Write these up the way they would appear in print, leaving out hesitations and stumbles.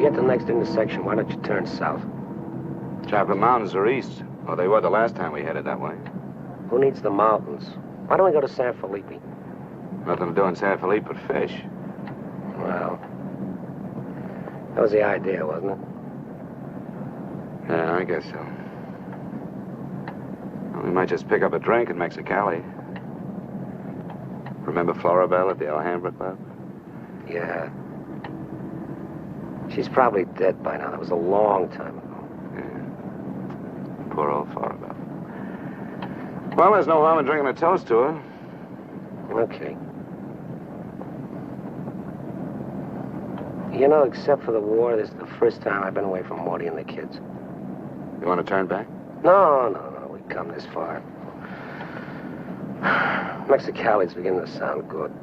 get to the next intersection, why don't you turn south? Chocolate Mountains are east. Well, they were the last time we headed that way. Who needs the mountains? Why don't we go to San Felipe? Nothing to do in San Felipe but fish. Well, that was the idea, wasn't it? Yeah, I guess so. Well, we might just pick up a drink in Mexicali. Remember Floribel at the Alhambra Club? Yeah. She's probably dead by now. That was a long time ago. Yeah. Poor old Floribel. Well, there's no harm in drinking a toast to her. Okay. You know, except for the war, this is the first time I've been away from Morty and the kids. You want to turn back? No. We've come this far. Mexicali's beginning to sound good.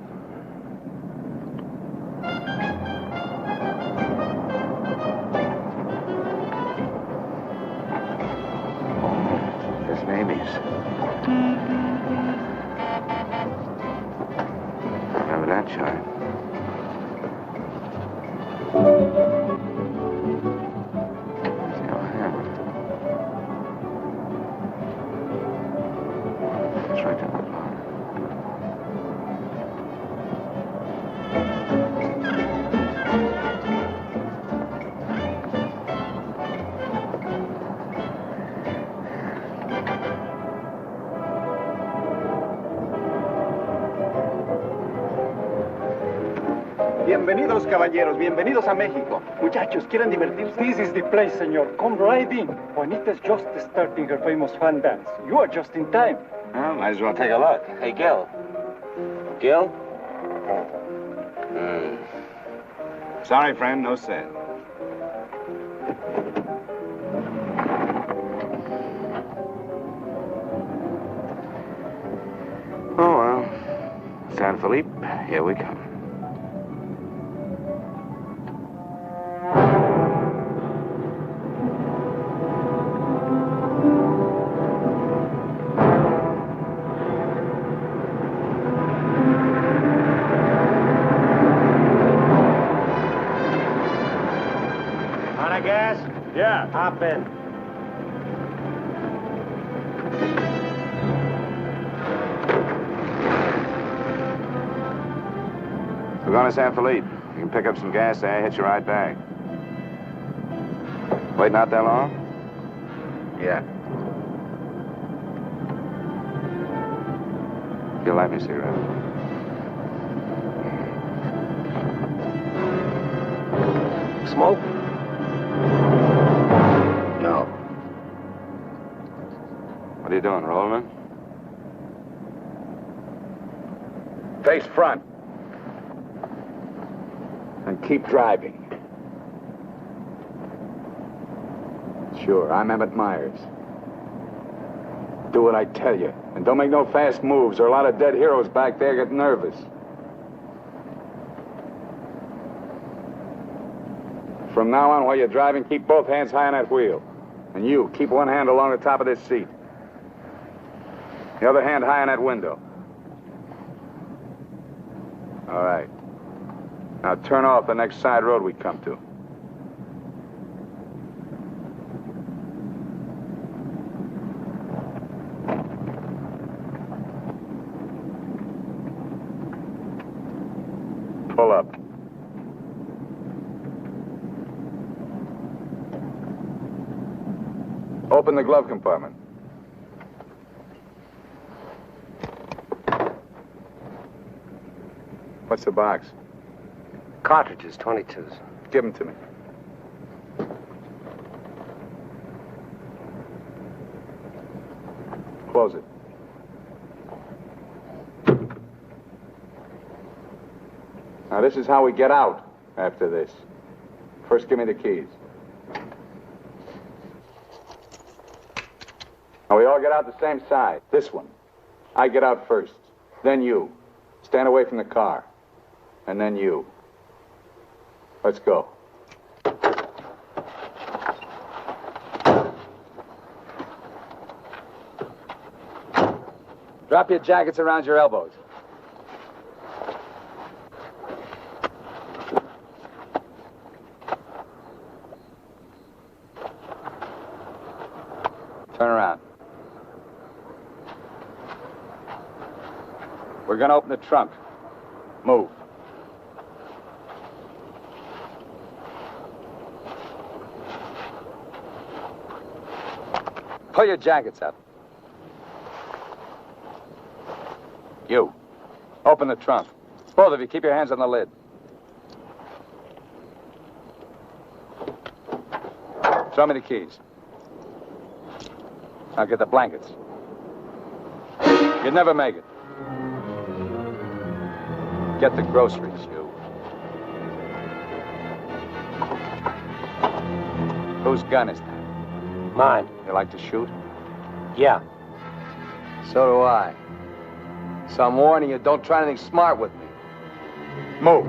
There's Mamie's. Remember that chart? It's right down the bottom. Bienvenidos, caballeros. Bienvenidos a México. Muchachos, ¿quieren divertirse? This is the place, senor. Come right in. Juanita's just starting her famous fan dance. You are just in time. Well, might as well take a look. Hey, Gil. Gil? Sorry, friend, no sale. Oh, well. San Felipe, here we come. Gas? Yeah. Hop in. We're going to San Felipe. You can pick up some gas there, hitch you right back. Waiting out that long? Yeah. You'll light me a cigarette. Smoke? No. What are you doing, rolling? Face front. And keep driving. Sure, I'm Emmett Myers. Do what I tell you. And don't make no fast moves, or a lot of dead heroes back there get nervous. From now on, while you're driving, keep both hands high on that wheel. And you, keep one hand along the top of this seat. The other hand high on that window. All right. Now turn off the next side road we come to. Pull up. Open the glove compartment. What's the box? Cartridges, 22s. Give them to me. Close it. Now, this is how we get out after this. First, give me the keys. Now, we all get out the same side. This one. I get out first. Then you. Stand away from the car. And then you. Let's go. Drop your jackets around your elbows. We're gonna open the trunk. Move. Pull your jackets up. You. Open the trunk. Both of you, keep your hands on the lid. Throw me the keys. Now get the blankets. You'd never make it. Get the groceries, you. Whose gun is that? Mine. You like to shoot? Yeah. So do I. So I'm warning you, don't try anything smart with me. Move.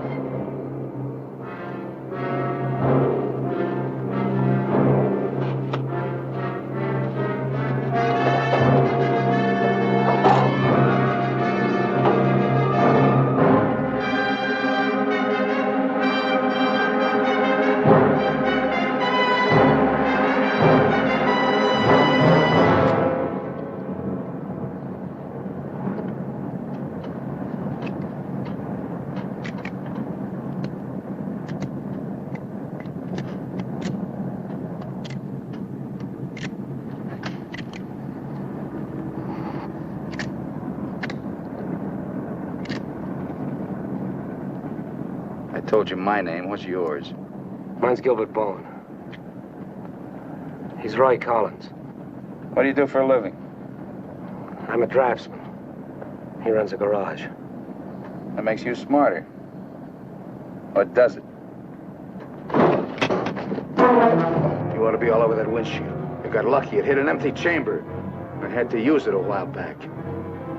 I told you my name. What's yours? Mine's Gilbert Bowen. He's Roy Collins. What do you do for a living? I'm a draftsman. He runs a garage. That makes you smarter. Or does it? You ought to be all over that windshield. You got lucky. It hit an empty chamber. I had to use it a while back.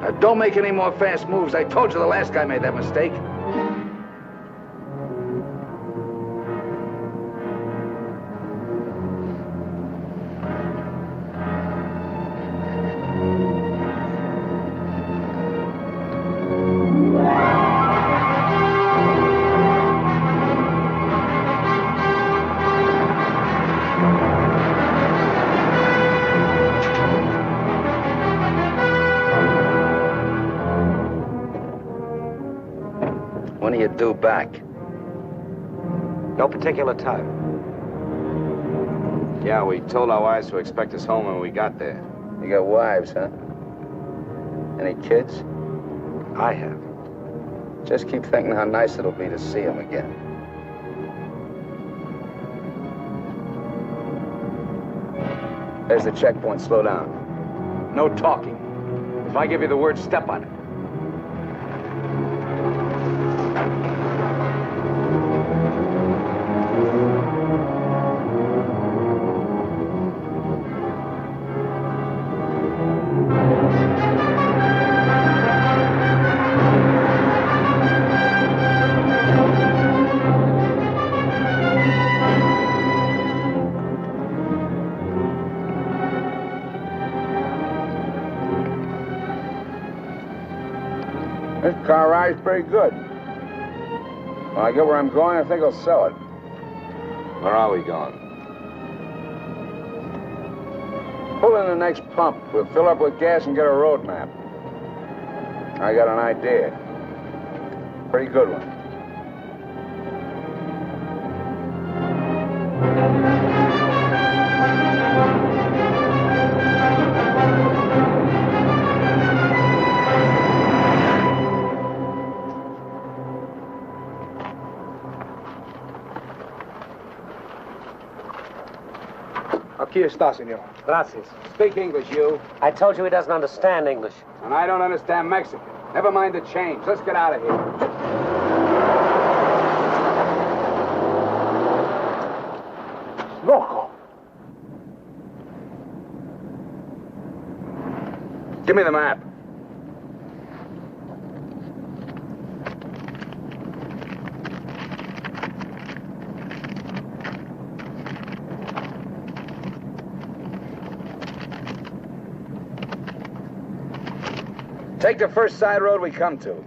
Now, don't make any more fast moves. I told you the last guy made that mistake. When are you due back? No particular time. Yeah, we told our wives to expect us home when we got there. You got wives, huh? Any kids? I have. Just keep thinking how nice it'll be to see them again. There's the checkpoint. Slow down. No talking. If I give you the word, step on it. This car ride's pretty good. When I get where I'm going, I think I'll sell it. Where are we going? Pull in the next pump. We'll fill up with gas and get a road map. I got an idea. Pretty good one. Aquí está, senor. Gracias. Speak English, you. I told you he doesn't understand English. And I don't understand Mexican. Never mind the change. Let's get out of here. Loco. Give me the map. Take the first side road we come to.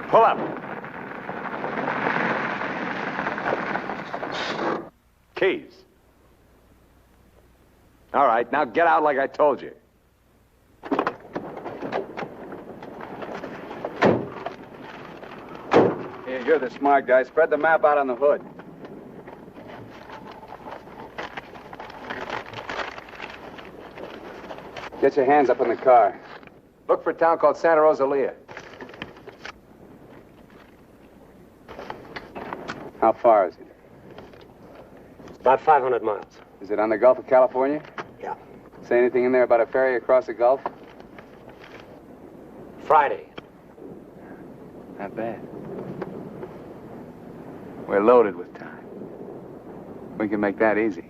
Pull up. Keys. All right, now get out like I told you. Here, you're the smart guy. Spread the map out on the hood. Get your hands up in the car. Look for a town called Santa Rosalia. How far is it? About 500 miles. Is it on the Gulf of California? Yeah. Say anything in there about a ferry across the Gulf? Friday. Not bad. We're loaded with time. We can make that easy.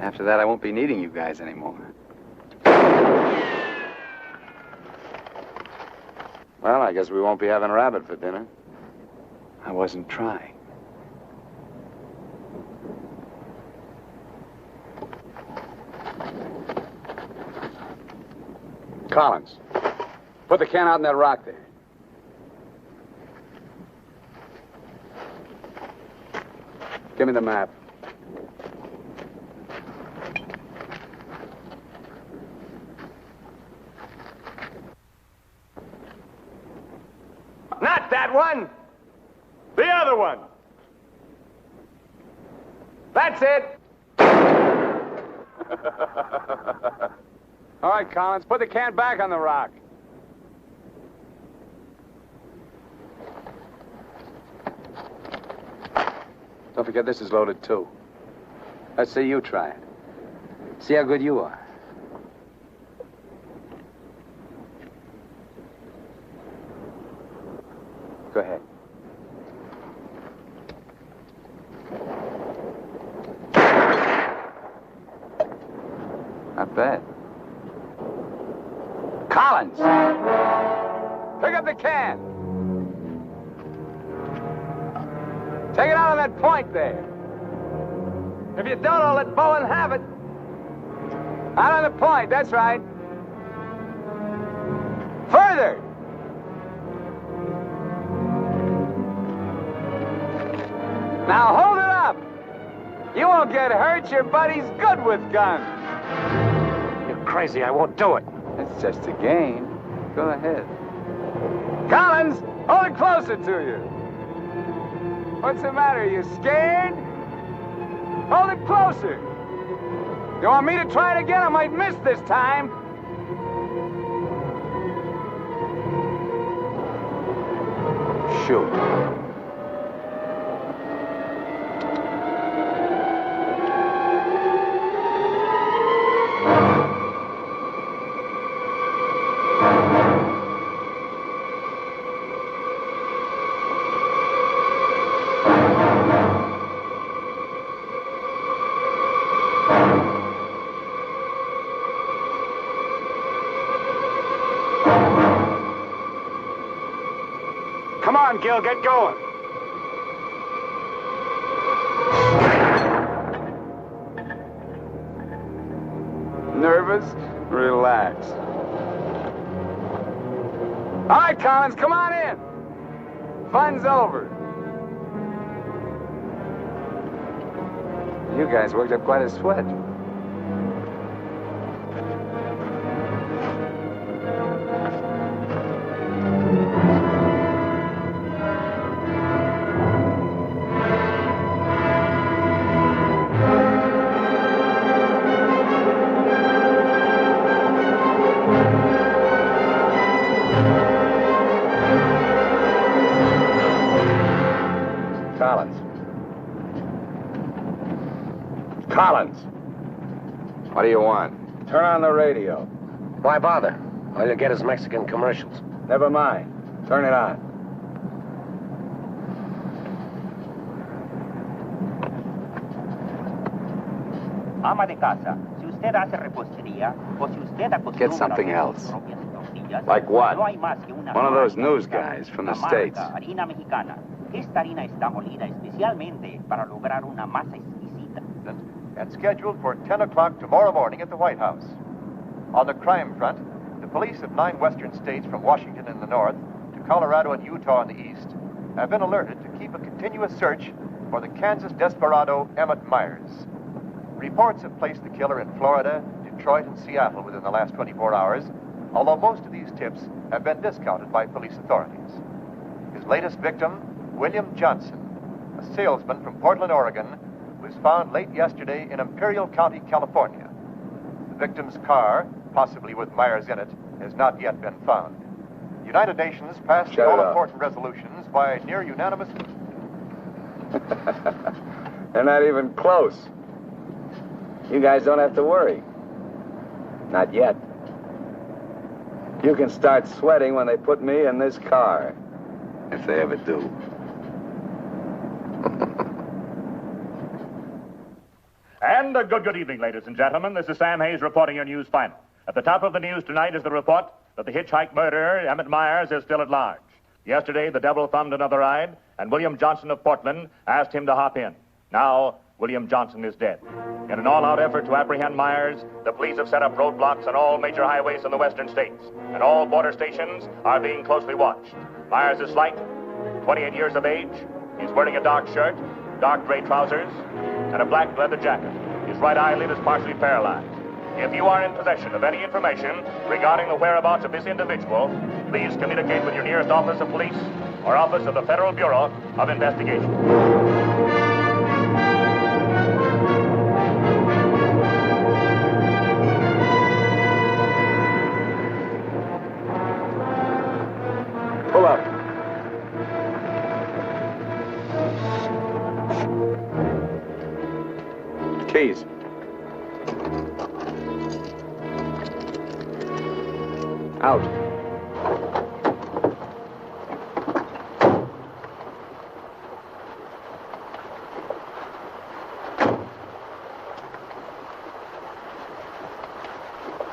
After that, I won't be needing you guys anymore. Well, I guess we won't be having rabbit for dinner. I wasn't trying. Collins, put the can out in that rock there. Give me the map. Not that one! The other one! That's it! All right, Collins, put the can back on the rock. Don't forget this is loaded, too. Let's see you try it. See how good you are. Go ahead. Not bad. Collins! Pick up the can! Take it out on that point there. If you don't, I'll let Bowen have it. Out on the point, that's right. Further! Now hold it up! You won't get hurt. Your buddy's good with guns. You're crazy. I won't do it. It's just a game. Go ahead. Collins, hold it closer to you. What's the matter? You scared? Hold it closer. You want me to try it again? I might miss this time. Shoot. Come on, Gil, get going. Nervous? Relax. All right, Collins, come on in. Fun's over. You guys worked up quite a sweat. Collins. What do you want? Turn on the radio. Why bother? All you'll get is Mexican commercials. Never mind. Turn it on. Ama de casa, si usted hace repostería o si usted acostumbra Get something else. sus propias tortillas, Like what? no hay más que una One of those sola news marca, guys from the la marca States. harina mexicana. Esta harina está molida especialmente para lograr una masa exquisita. And scheduled for 10 o'clock tomorrow morning at the White House. On the crime front, the police of 9 western states from Washington in the north to Colorado and Utah in the east have been alerted to keep a continuous search for the Kansas desperado Emmett Myers. Reports have placed the killer in Florida, Detroit, and Seattle within the last 24 hours, although most of these tips have been discounted by police authorities. His latest victim, William Johnson, a salesman from Portland, Oregon, was found late yesterday in Imperial County, California. The victim's car, possibly with Myers in it, has not yet been found. The United Nations passed the all-important resolutions by near unanimous... They're not even close. You guys don't have to worry. Not yet. You can start sweating when they put me in this car. If they ever do. And a good evening, ladies and gentlemen. This is Sam Hayes reporting your news final. At the top of the news tonight is the report that the hitchhike murderer, Emmett Myers, is still at large. Yesterday, the devil thumbed another ride, and William Johnson of Portland asked him to hop in. Now, William Johnson is dead. In an all-out effort to apprehend Myers, the police have set up roadblocks on all major highways in the western states, and all border stations are being closely watched. Myers is slight, 28 years of age. He's wearing a dark shirt, dark gray trousers, and a black leather jacket. His right eyelid is partially paralyzed. If you are in possession of any information regarding the whereabouts of this individual, please communicate with your nearest office of police or office of the Federal Bureau of Investigation. Pull up. Keys. Out.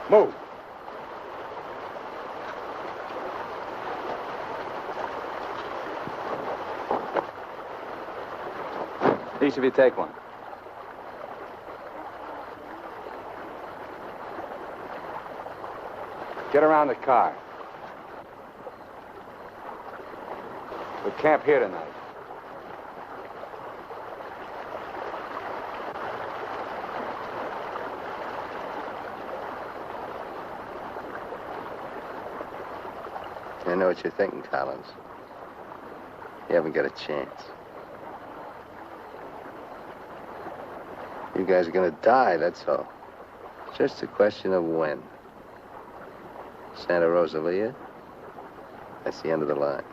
Move. Each of you take one. Get around the car. We camp here tonight. I know what you're thinking, Collins. You haven't got a chance. You guys are gonna die, that's all. It's just a question of when. Santa Rosalia, that's the end of the line.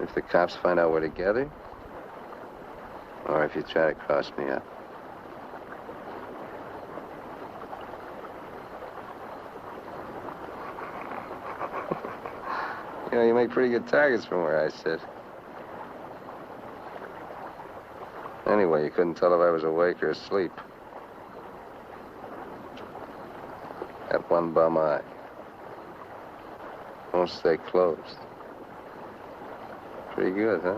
If the cops find out we're together, or if you try to cross me up. You know, you make pretty good targets from where I sit. Anyway, you couldn't tell if I was awake or asleep. That one bum eye. Won't stay closed. Pretty good, huh?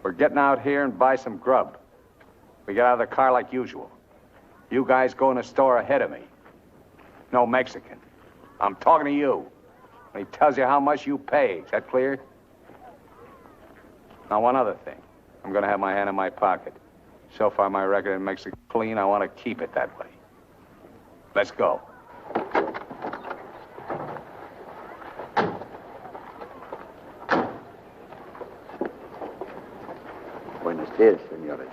We're getting out here and buy some grub. We get out of the car like usual. You guys go in the store ahead of me. No Mexican. I'm talking to you. And he tells you how much you pay. Is that clear? Now, one other thing. I'm gonna have my hand in my pocket. So far, my record in Mexico clean. I want to keep it that way. Let's go. Buenos días, señores.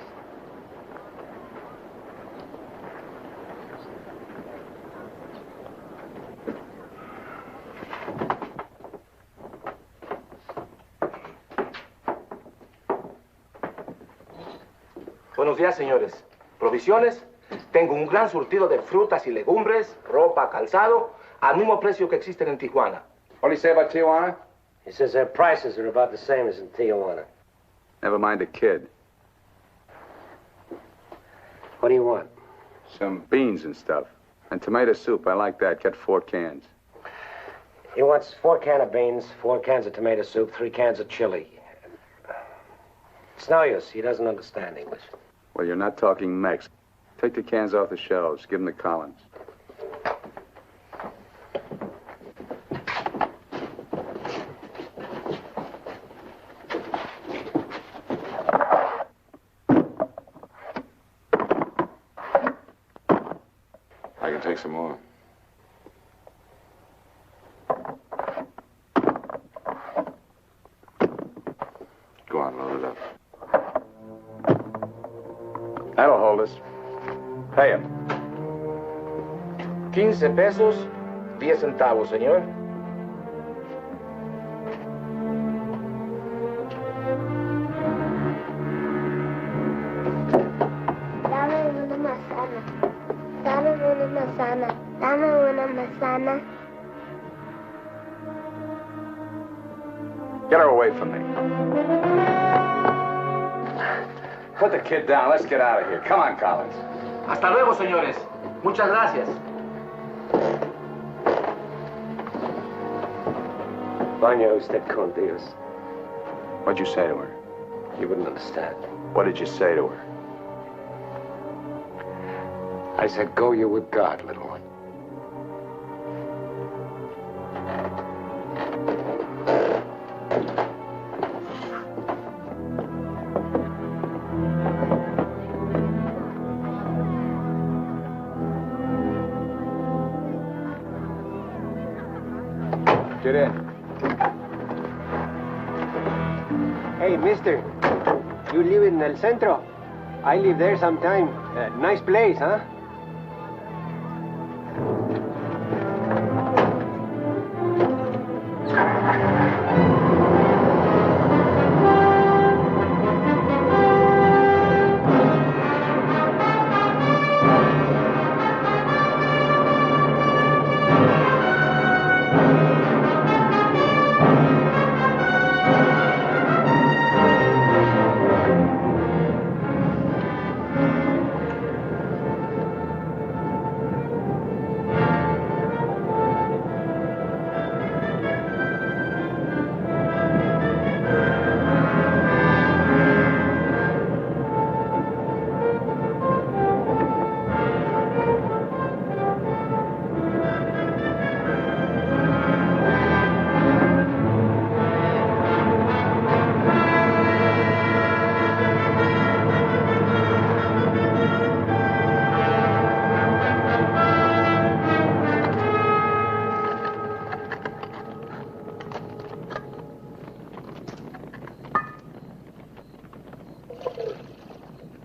Buenos días, señores. ¿Provisiones? Tengo un gran surtido de frutas y legumbres, ropa, calzado, al mismo precio que existen en Tijuana. What do you say about Tijuana? He says their prices are about the same as in Tijuana. Never mind the kid. What do you want? Some beans and stuff. And tomato soup. I like that. Get 4 cans. He wants 4 cans of beans, 4 cans of tomato soup, 3 cans of chili. It's no use. He doesn't understand English. Well, you're not talking Mex. Take the cans off the shelves. Give them to Collins. I can take some more. Go on, load it up. That'll hold us. Pay him. 15 pesos, 10 centavos, señor. Dame una manzana. Dame una manzana. Dame una manzana. Get her away from me. Put the kid down. Let's get out of here. Come on, Collins. Hasta luego, señores. Muchas gracias. Vaya usted con Dios. What'd you say to her? You wouldn't understand. What did you say to her? I said, go you with God, little one. Get in. Hey, mister. You live in El Centro? I live there sometime. Nice place, huh?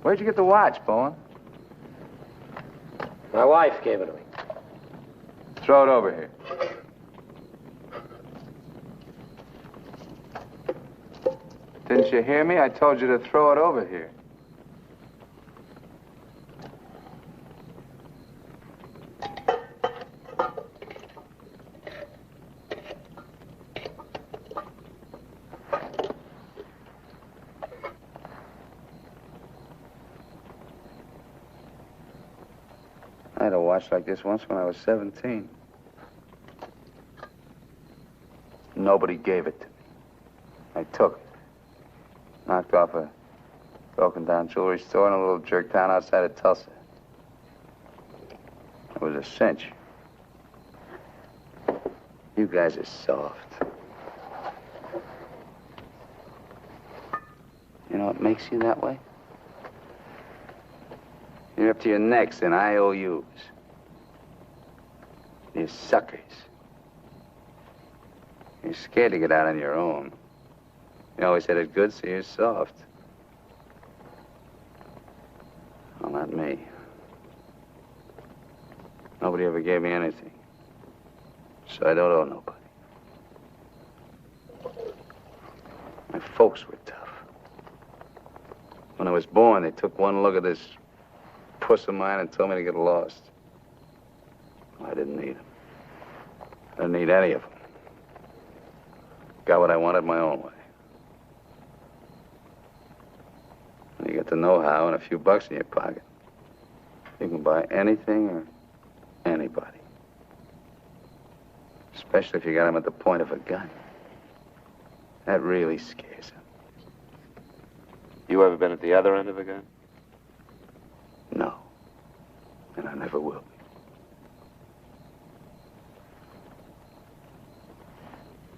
Where'd you get the watch, Bowen? My wife gave it to me. Throw it over here. Didn't you hear me? I told you to throw it over here. I had a watch like this once when I was 17. Nobody gave it to me. I took it. Knocked off a broken-down jewelry store in a little jerk town outside of Tulsa. It was a cinch. You guys are soft. You know what makes you that way? You're up to your necks in IOUs. You're suckers. You're scared to get out on your own. You always had it good, so you're soft. Well, not me. Nobody ever gave me anything. So I don't owe nobody. My folks were tough. When I was born, they took one look at this puss of mine and told me to get lost. Well, I didn't need them. I didn't need any of them. Got what I wanted my own way. When you get the know-how and a few bucks in your pocket, you can buy anything or anybody. Especially if you got them at the point of a gun. That really scares them. You ever been at the other end of a gun? No. And I never will be.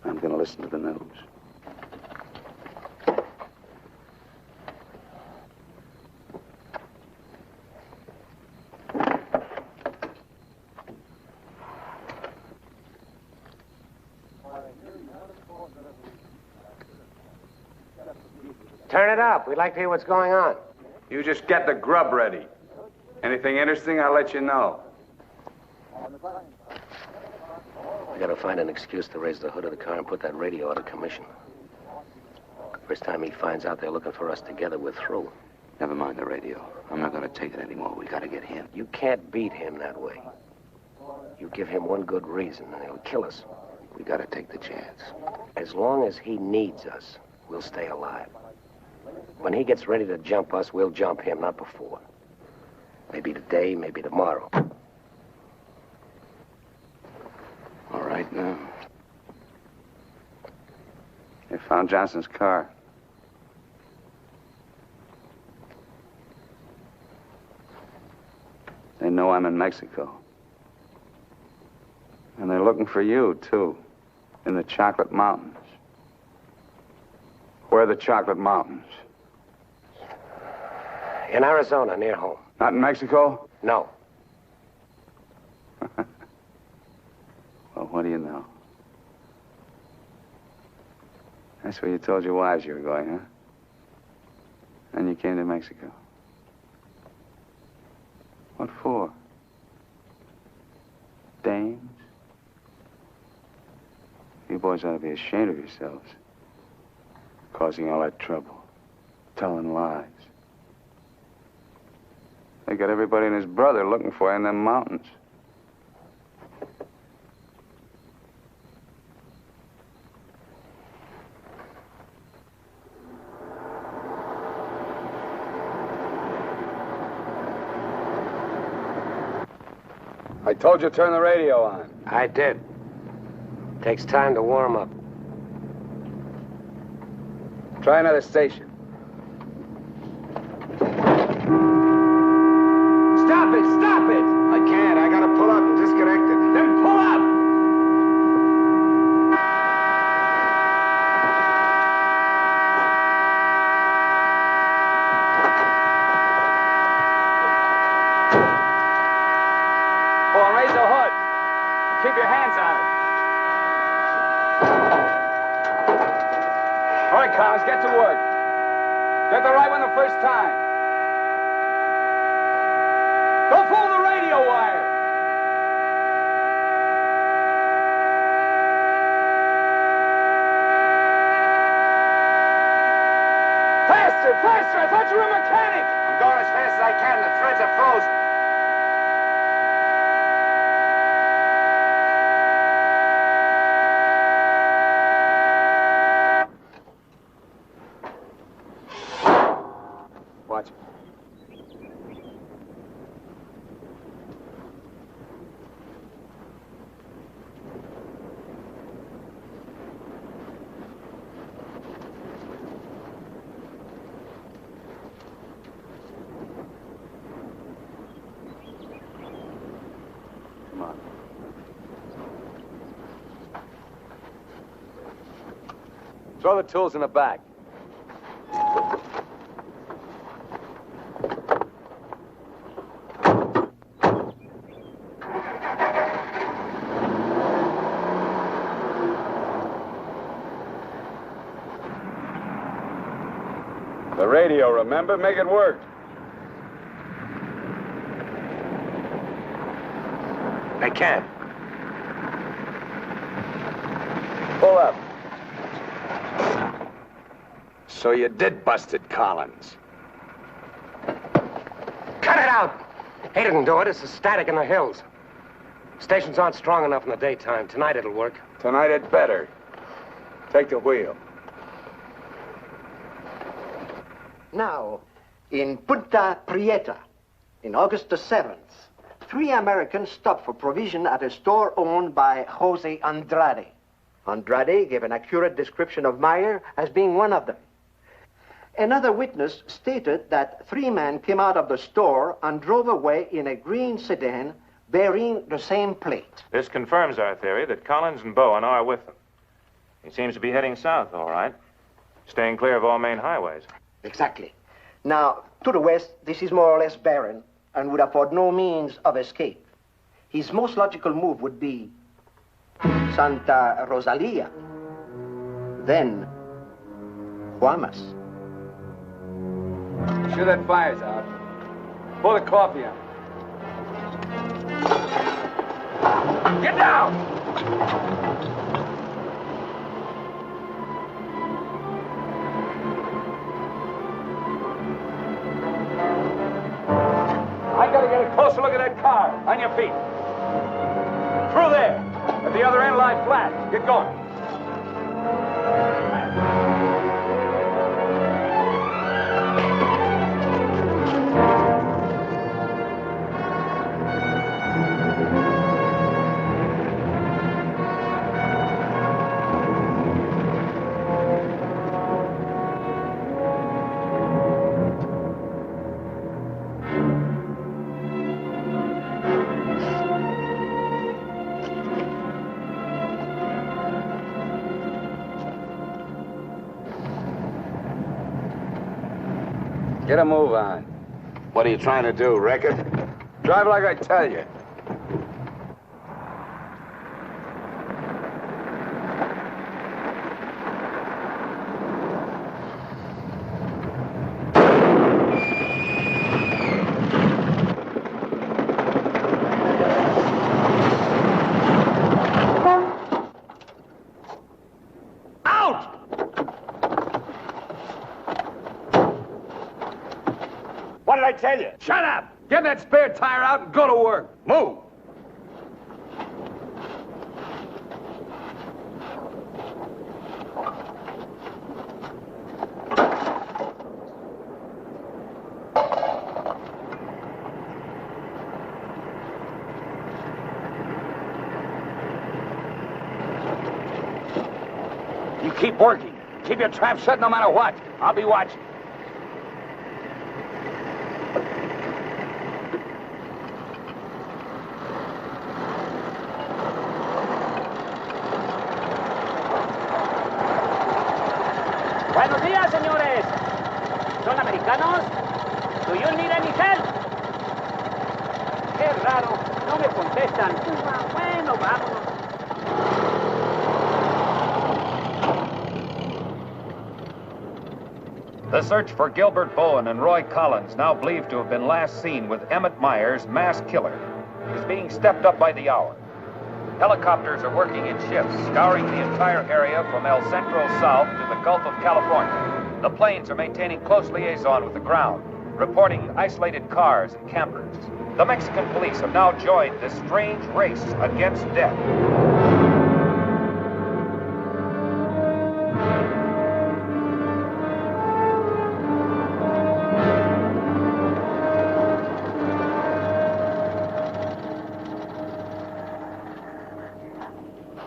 I'm gonna listen to the news. Turn it up. We'd like to hear what's going on. You just get the grub ready. Anything interesting, I'll let you know. I gotta find an excuse to raise the hood of the car and put that radio out of commission. First time he finds out they're looking for us together, we're through. Never mind the radio. I'm not gonna take it anymore. We gotta get him. You can't beat him that way. You give him one good reason and he'll kill us. We gotta take the chance. As long as he needs us, we'll stay alive. When he gets ready to jump us, we'll jump him, not before. Maybe today, maybe tomorrow. All right, now. They found Johnson's car. They know I'm in Mexico. And they're looking for you, too, in the Chocolate Mountains. Where are the Chocolate Mountains? In Arizona, near home. Not in Mexico? No. Well, what do you know? That's where you told your wives you were going, huh? And you came to Mexico. What for? Dames? You boys ought to be ashamed of yourselves. Causing all that trouble. Telling lies. They got everybody and his brother looking for you in them mountains. I told you to turn the radio on. I did. Takes time to warm up. Try another station. Stop it! Stop it! I can't. I gotta pull up and disconnect it. Then pull up! Oh, and raise the hood. Keep your hands on it. All right, Collins, get to work. Get the right one the first time. Don't fool the radio wire. Faster, faster! I thought you were a mechanic. I'm going as fast as I can. The threads are frozen. Watch it. Come on. Throw the tools in the back. The radio, remember? Make it work. I can't. Pull up. So you did bust it, Collins. Cut it out! He didn't do it. It's the static in the hills. Stations aren't strong enough in the daytime. Tonight it'll work. Tonight it better. Take the wheel. Now, in Punta Prieta, in August the 7th, 3 Americans stopped for provision at a store owned by Jose Andrade. Andrade gave an accurate description of Meyer as being one of them. Another witness stated that 3 men came out of the store and drove away in a green sedan bearing the same plate. This confirms our theory that Collins and Bowen are with them. He seems to be heading south, all right. Staying clear of all main highways. Exactly. Now, to the west, this is more or less barren and would afford no means of escape. His most logical move would be Santa Rosalia, then Guamas. Sure that fire's out. Pour the coffee on. Get down! I gotta get a closer look at that car. On your feet. Through there. At the other end, lie flat. Get going. Get a move on. What are you trying to do, wreck it? Drive like I tell you. What did I tell you? Shut up! Get that spare tire out and go to work. Move! You keep working. Keep your trap shut no matter what. I'll be watching. Buenos días, señores. ¿Son americanos? Do you need any help? Qué raro, no me contestan. Bueno, vámonos. The search for Gilbert Bowen and Roy Collins, now believed to have been last seen with Emmett Myers, mass killer, is being stepped up by the hour. Helicopters are working in shifts, scouring the entire area from El Centro south to the Gulf of California. The planes are maintaining close liaison with the ground, reporting isolated cars and campers. The Mexican police have now joined this strange race against death.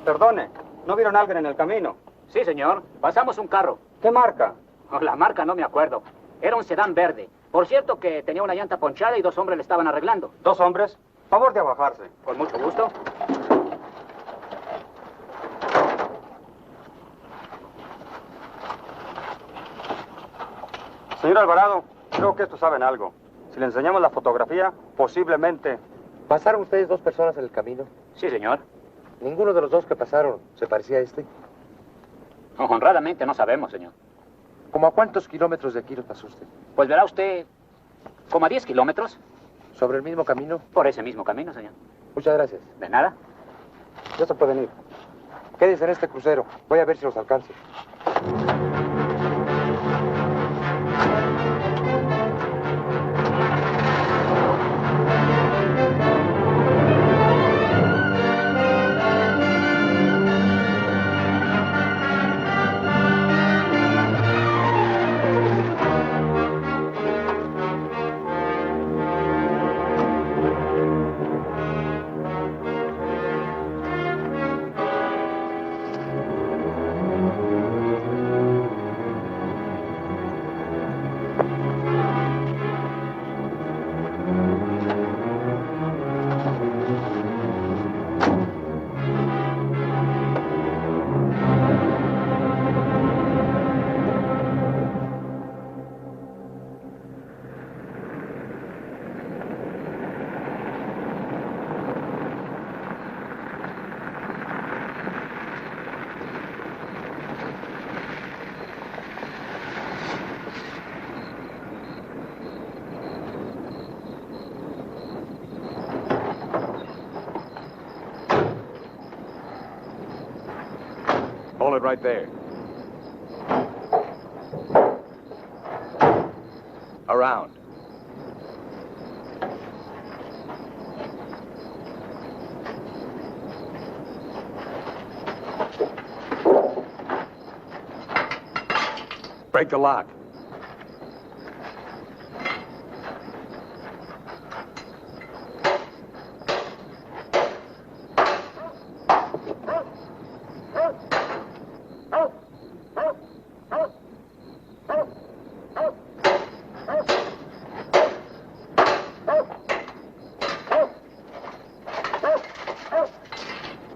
Perdone, ¿no vieron a alguien en el camino? Sí, señor. Pasamos un carro. ¿Qué marca? Oh, la marca no me acuerdo. Era un sedán verde. Por cierto que tenía una llanta ponchada y 2 hombres le estaban arreglando. ¿2 hombres? Favor de abajarse. Con mucho gusto. Señor Alvarado, creo que estos saben algo. Si le enseñamos la fotografía, posiblemente... ¿Pasaron ustedes 2 personas en el camino? Sí, señor. Ninguno de los 2 que pasaron se parecía a este. Honradamente no sabemos, señor. ¿Cómo a cuántos kilómetros de aquí lo pasó usted? Pues verá usted, como a 10 kilómetros. ¿Sobre el mismo camino? Por ese mismo camino, señor. Muchas gracias. De nada. Ya se pueden ir. Quédense en este crucero. Voy a ver si los alcanzo. Hold it right there. Around. Break the lock.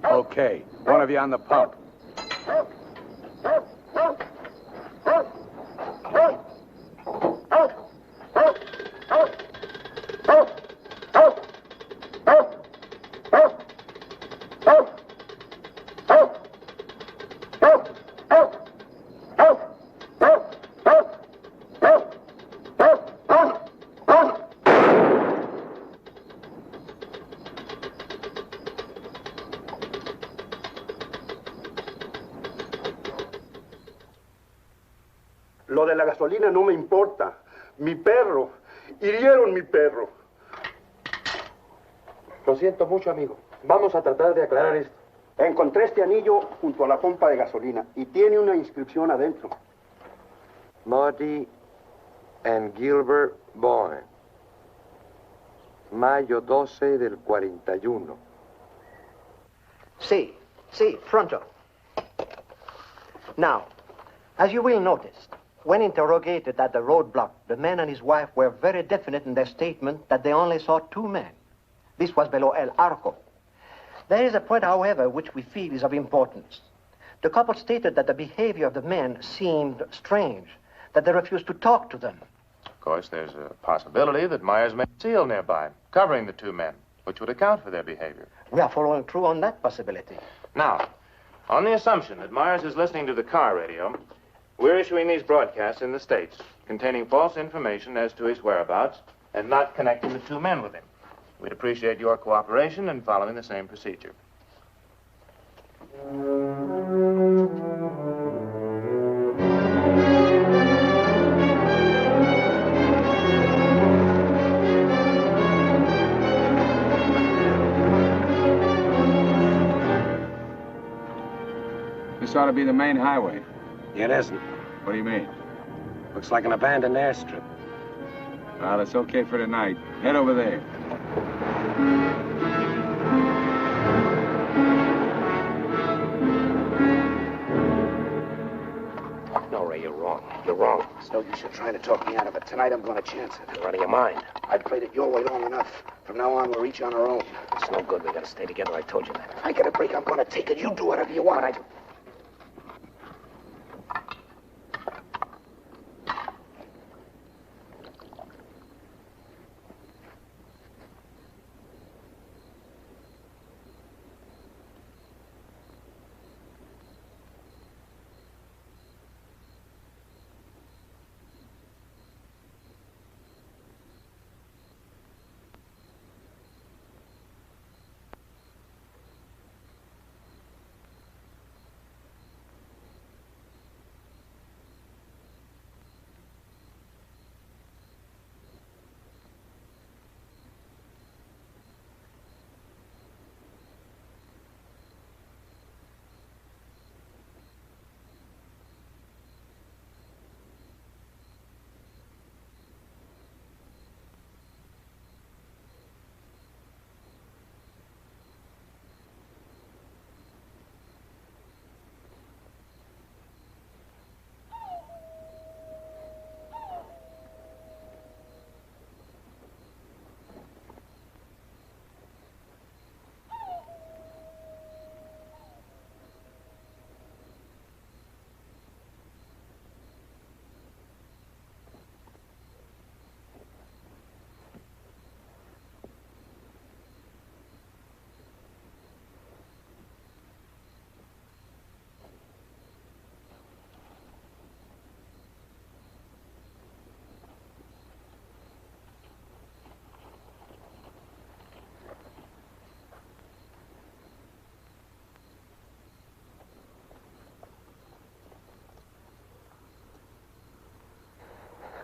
Okay, one of you on the pump. Lo de la gasolina no me importa. Mi perro. Hirieron mi perro. Lo siento mucho, amigo. Vamos a tratar de aclarar esto. Encontré este anillo junto a la pompa de gasolina y tiene una inscripción adentro. Marty and Gilbert Bowen. Mayo 12 del 41. Sí, pronto. Now, as you will notice, when interrogated at the roadblock, the man and his wife were very definite in their statement that they only saw two men. This was below El Arco. There is a point, however, which we feel is of importance. The couple stated that the behavior of the men seemed strange, that they refused to talk to them. Of course, there's a possibility that Myers may seal nearby, covering the two men, which would account for their behavior. We are following through on that possibility. Now, on the assumption that Myers is listening to the car radio, we're issuing these broadcasts in the States, containing false information as to his whereabouts and not connecting the two men with him. We'd appreciate your cooperation in following the same procedure. This ought to be the main highway. It isn't. What do you mean? Looks like an abandoned airstrip. Well, it's okay for tonight. Head over there. No, Ray, you're wrong. You're wrong. It's no use you trying to talk me out of it. Tonight I'm going to chance it. You're out of your mind. I've played it your way long enough. From now on, we're each on our own. It's no good. We gotta stay together. I told you that. If I get a break, I'm going to take it. You do whatever you want.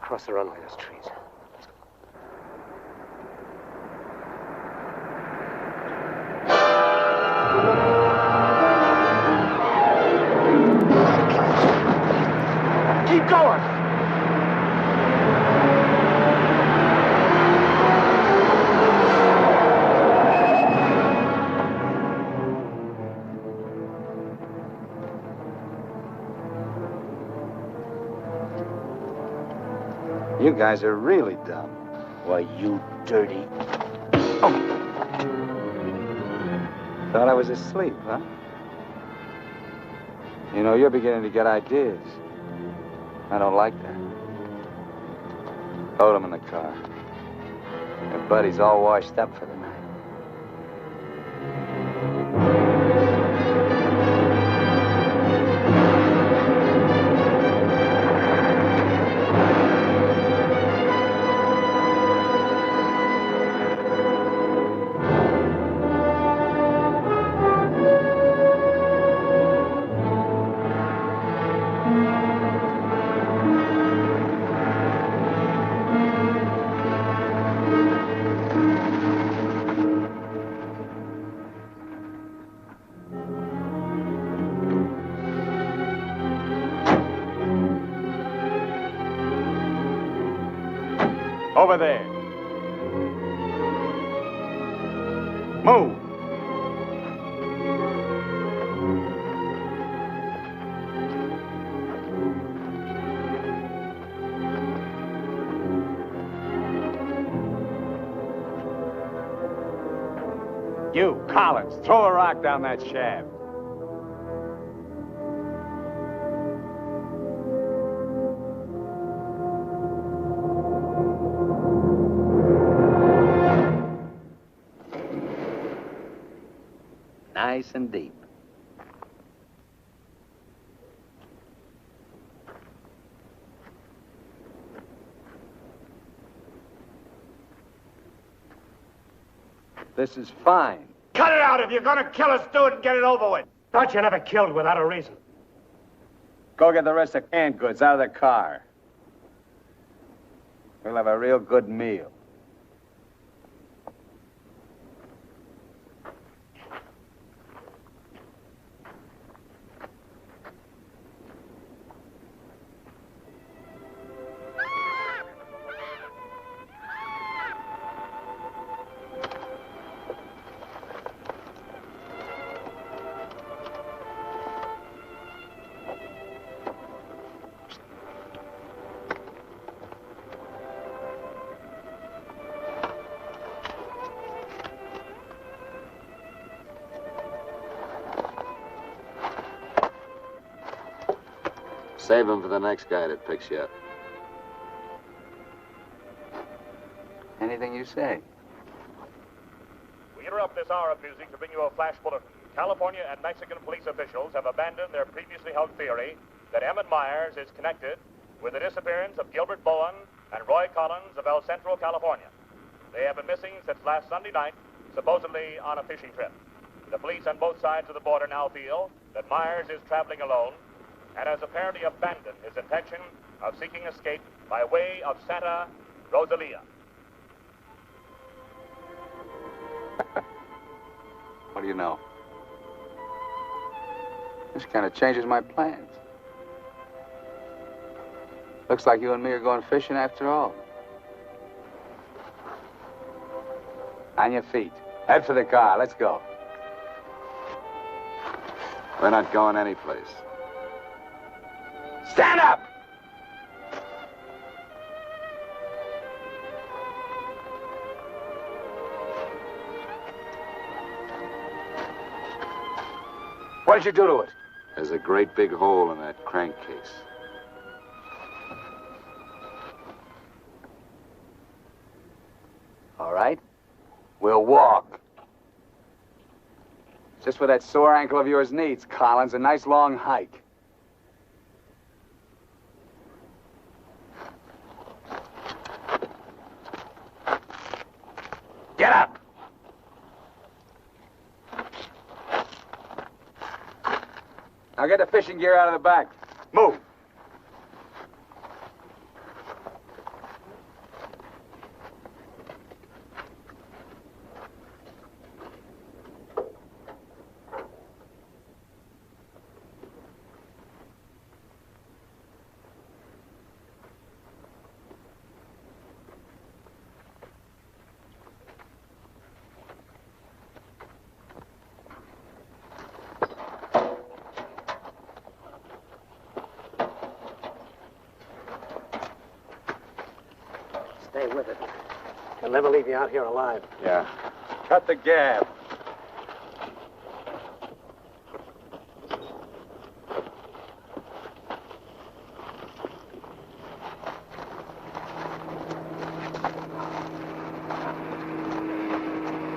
Cross the runway, those trees. Keep going! You guys are really dumb. Why, you dirty... Thought I was asleep, huh? You know, you're beginning to get ideas. I don't like that. Load him in the car. Your buddy's all washed up for the night. Over there. Move. You, Collins, throw a rock down that shaft. Nice and deep. This is fine. Cut it out. If you're gonna kill us, do it and get it over with. Thought you never killed without a reason. Go get the rest of canned goods out of the car. We'll have a real good meal. Save him for the next guy that picks you up. Anything you say. We interrupt this hour of music to bring you a flash bulletin. California and Mexican police officials have abandoned their previously held theory that Emmett Myers is connected with the disappearance of Gilbert Bowen and Roy Collins of El Centro, California. They have been missing since last Sunday night, supposedly on a fishing trip. The police on both sides of the border now feel that Myers is traveling alone and has apparently abandoned his intention of seeking escape by way of Santa Rosalia. What do you know? This kind of changes my plans. Looks like you and me are going fishing after all. On your feet. Head for the car. Let's go. We're not going anyplace. Stand up! What did you do to it? There's a great big hole in that crankcase. All right. We'll walk. Just what that sore ankle of yours needs, Collins. A nice long hike. Get up! Now get the fishing gear out of the back. Move. stay with it. I'll never leave you out here alive. Yeah. Cut the gab.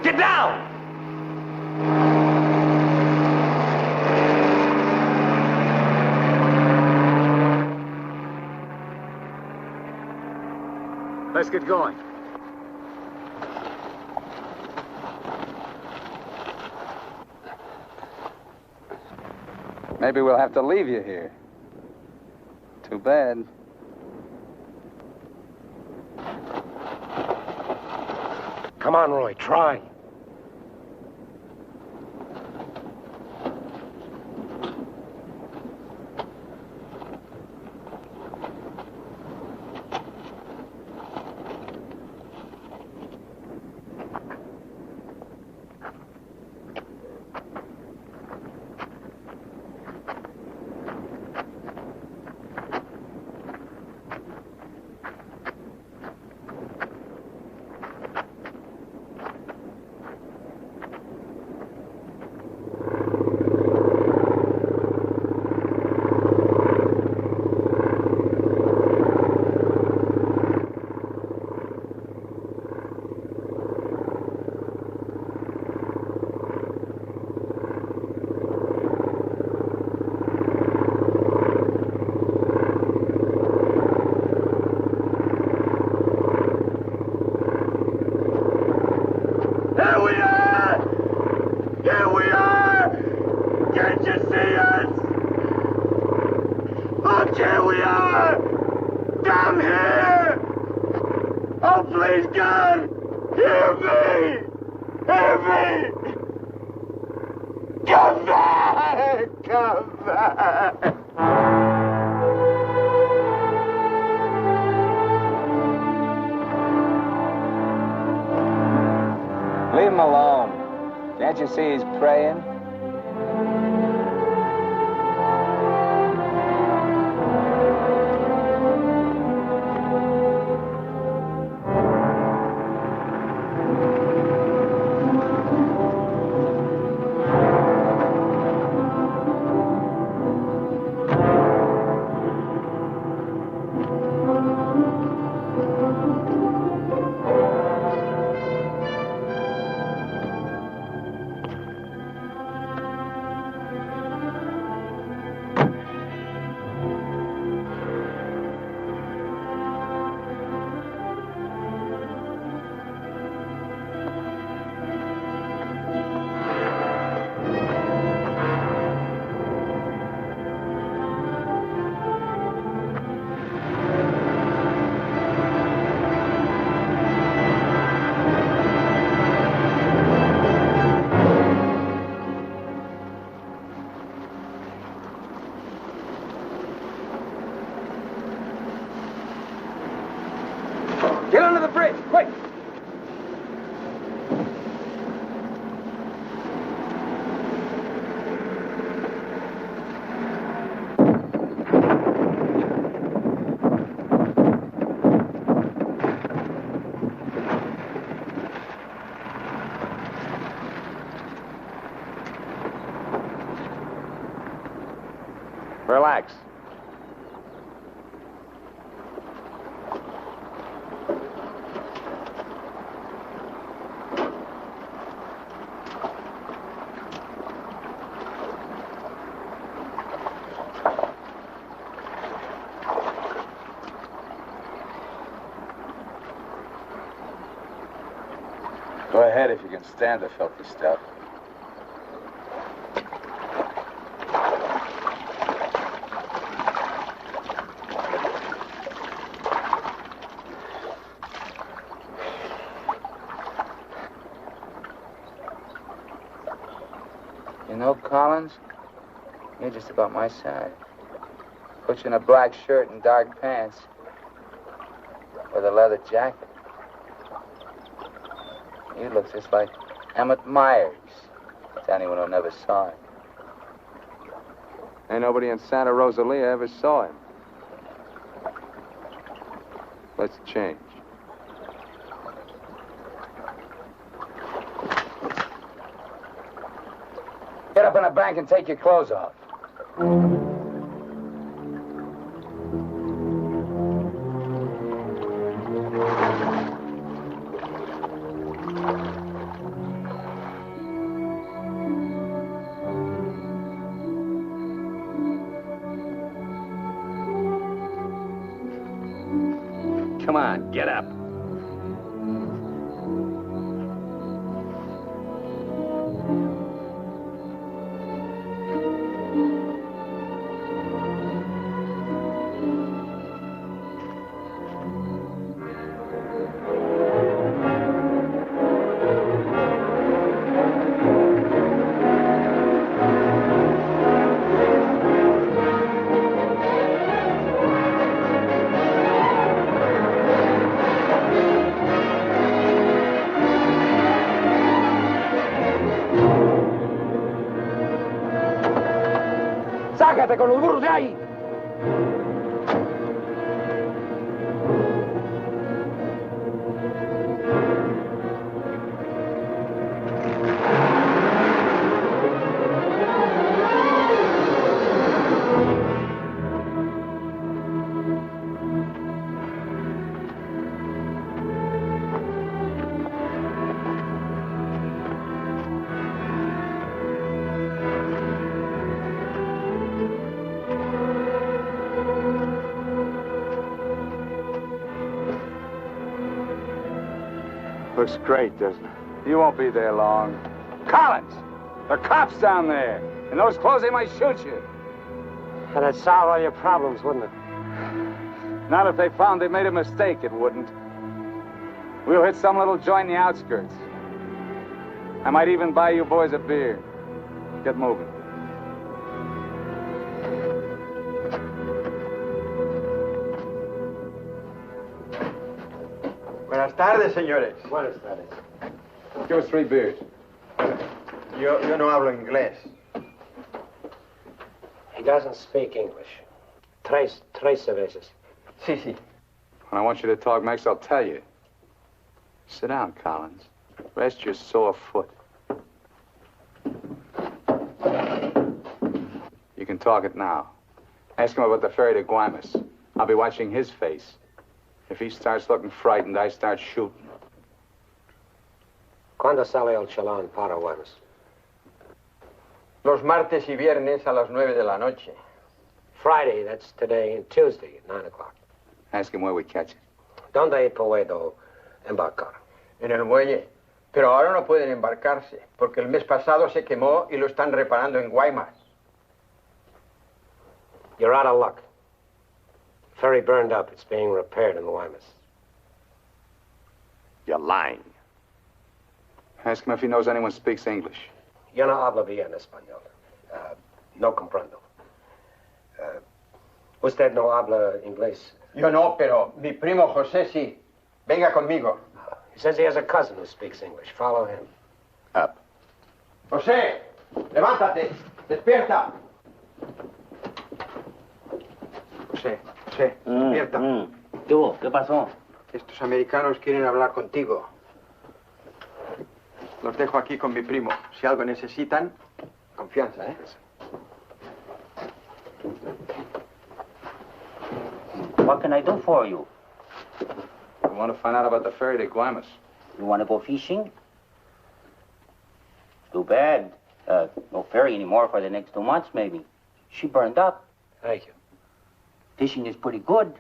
Get down! Let's get going. Maybe we'll have to leave you here. Too bad. Come on, Roy, try. Leave him alone. Can't you see he's praying? Get under the bridge, quick! Relax. Go ahead if you can stand the filthy stuff. You know, Collins, you're just about my size. Put you in a black shirt and dark pants with a leather jacket. You look just like Emmett Myers, to anyone who never saw him. Ain't nobody in Santa Rosalia ever saw him. Let's change. Get up in the bank and take your clothes off. Come on, get up. ¡Sácate con los burros de ahí! Looks great, doesn't it? You won't be there long. Collins! The cops down there! In those clothes, they might shoot you. That'd solve all your problems, wouldn't it? Not if they found they made a mistake, it wouldn't. We'll hit some little joint in the outskirts. I might even buy you boys a beer. Get moving. Buenas tardes, señores. Buenas tardes. Give us 3 beers. Yo no hablo inglés. He doesn't speak English. Tres cervezas. Sí, sí. When I want you to talk, Max, I'll tell you. Sit down, Collins. Rest your sore foot. You can talk it now. Ask him about the ferry to Guaymas. I'll be watching his face. If he starts looking frightened, I start shooting. ¿Cuándo sale el chalán para Guaymas? Los martes y viernes a las 9 de la noche. Friday, that's today, and Tuesday at 9 o'clock. Ask him where we catch it. ¿Dónde puedo embarcar? En el muelle. Pero ahora no pueden embarcarse, porque el mes pasado se quemó y lo están reparando en Guaymas. You're out of luck. Ferry burned up. It's being repaired in the Guaymas. You're lying. Ask him if he knows anyone speaks English. Yo no hablo bien español. No comprendo. Usted no habla inglés. Yo no, pero mi primo José sí. Venga conmigo. He says he has a cousin who speaks English. Follow him. Up. José, levántate. Despierta. José, despierta. ¿Qué pasó? Estos americanos quieren hablar contigo. Los dejo aquí con mi primo. Si algo necesitan, confianza, ¿eh? What can I do for you? I want to find out about the ferry to Guaymas. You want to go fishing? Too bad. No ferry anymore for the next 2 months, maybe. She burned up. Thank you. Fishing is pretty good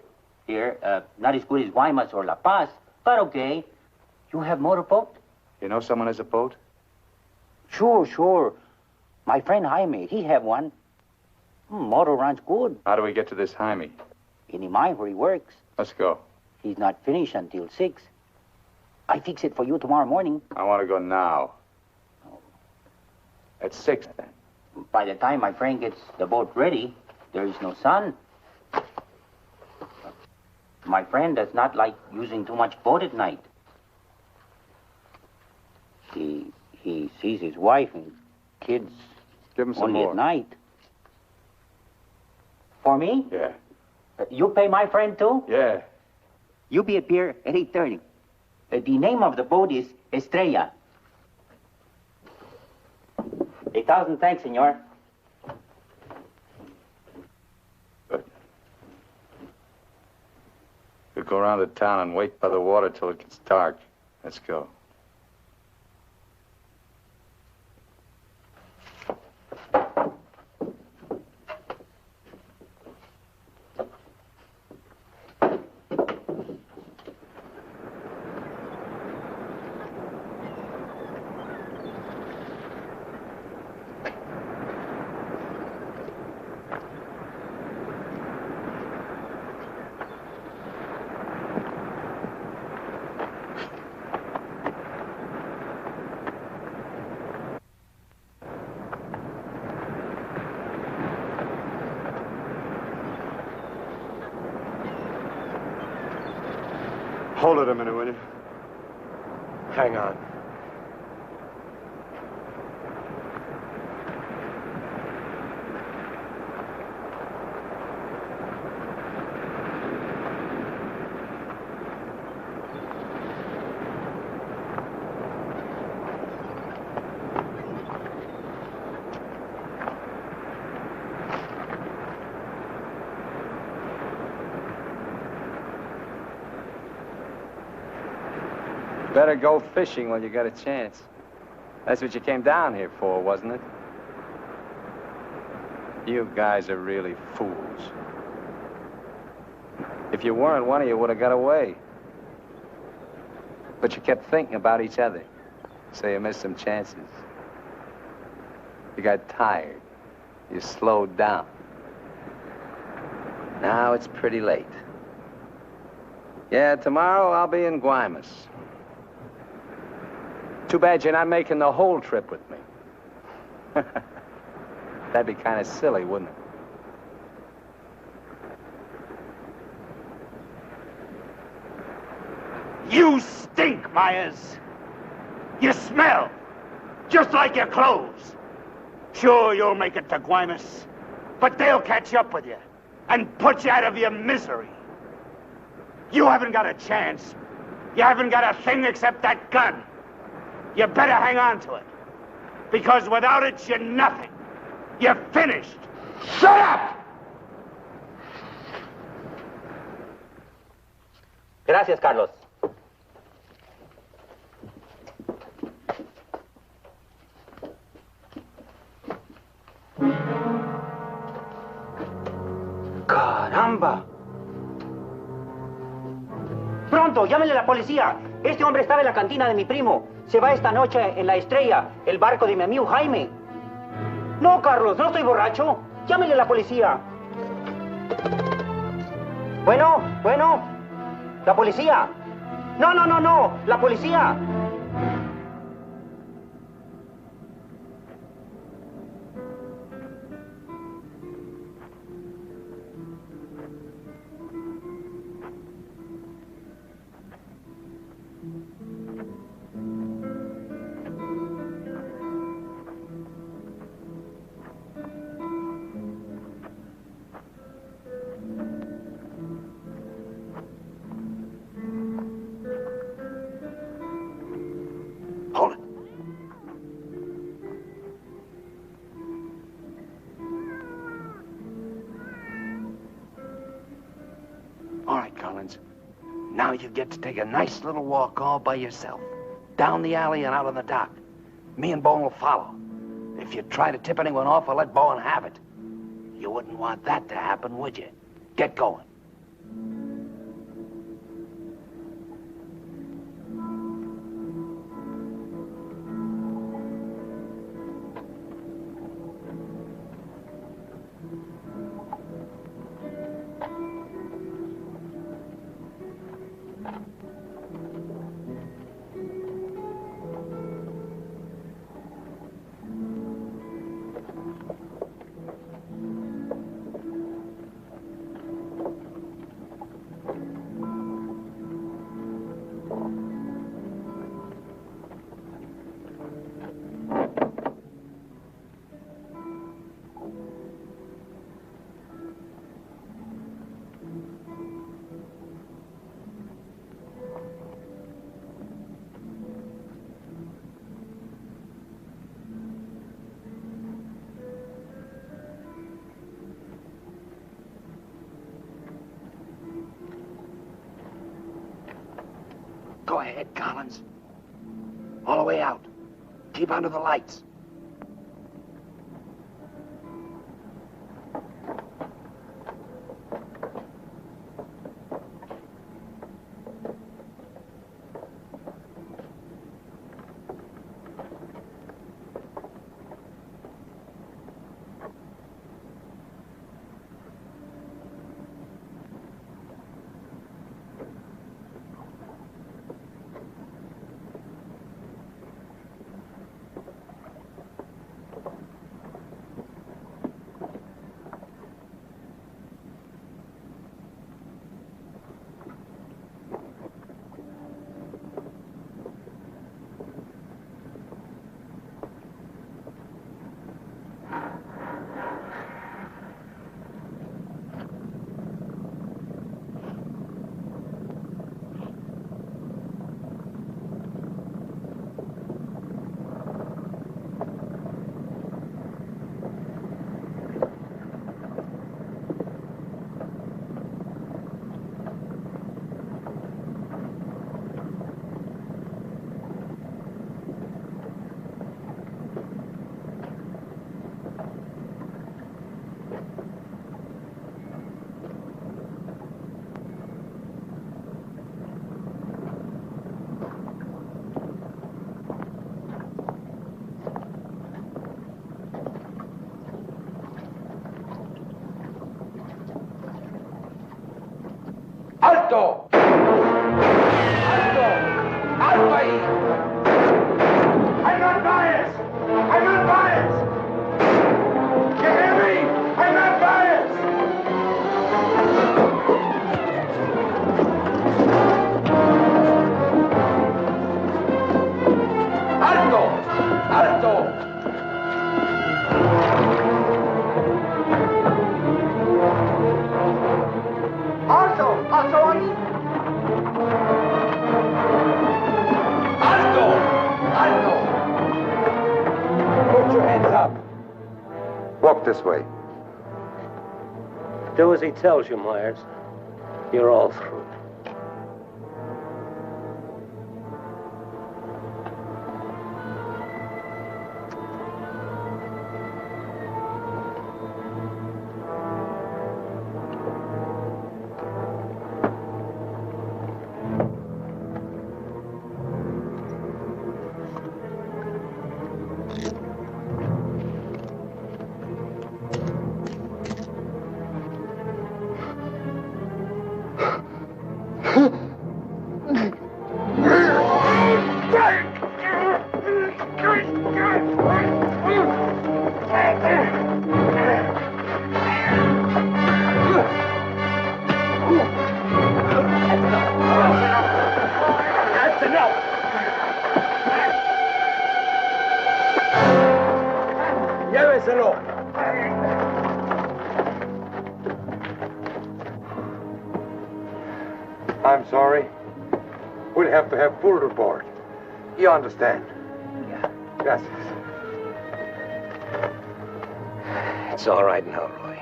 here. Not as good as Guaymas or La Paz, but okay. You have motorboat? You know someone has a boat? Sure. My friend Jaime, he have one. Motor runs good. How do we get to this Jaime? In the mine where he works. Let's go. He's not finished until 6. I fix it for you tomorrow morning. I want to go now. At 6, then. By the time my friend gets the boat ready, there is no sun. My friend does not like using too much boat at night. He sees his wife and kids Give him some only more. at night. For me? Yeah. You pay my friend too? Yeah. You be at pier at 8:30. The name of the boat is Estrella. 1,000 thanks, senor. We'll go around the town and wait by the water till it gets dark. Let's go. Hold it a minute, will you? Hang on. Better go fishing while you got a chance. That's what you came down here for, wasn't it? You guys are really fools. If you weren't, one of you would have got away. But you kept thinking about each other, so you missed some chances. You got tired. You slowed down. Now it's pretty late. Yeah, tomorrow I'll be in Guaymas. Too bad you're not making the whole trip with me. That'd be kind of silly, wouldn't it? You stink, Myers. You smell, just like your clothes. Sure, you'll make it to Guaymas, but they'll catch up with you and put you out of your misery. You haven't got a chance. You haven't got a thing except that gun. You better hang on to it, because without it, you're nothing. You're finished. Shut up! Gracias, Carlos. ¡Caramba! Pronto, llámenle a la policía. Este hombre estaba en la cantina de mi primo. Se va esta noche en la Estrella, el barco de mi amigo Jaime. No, Carlos, no estoy borracho. Llámenle a la policía. Bueno, la policía. No, la policía. All right, Collins. Now you get to take a nice little walk all by yourself. Down the alley and out on the dock. Me and Bowen will follow. If you try to tip anyone off, I'll let Bowen have it. You wouldn't want that to happen, would you? Get going. ahead, Collins. All the way out. Keep under the lights. ¡Alto! ¡Alto! ¡Alto ahí! I'm not biased! I'm not biased! You hear me? I'm not biased! ¡Alto! ¡Alto! Also ahí. ¡Alto! ¡Alto! Put your hands up. Walk this way. Do as he tells you, Myers. You're all through. That's enough! Lléveselo. I'm sorry. We'll have to have full report. You understand? Gracias. It's all right now, Roy.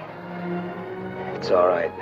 It's all right.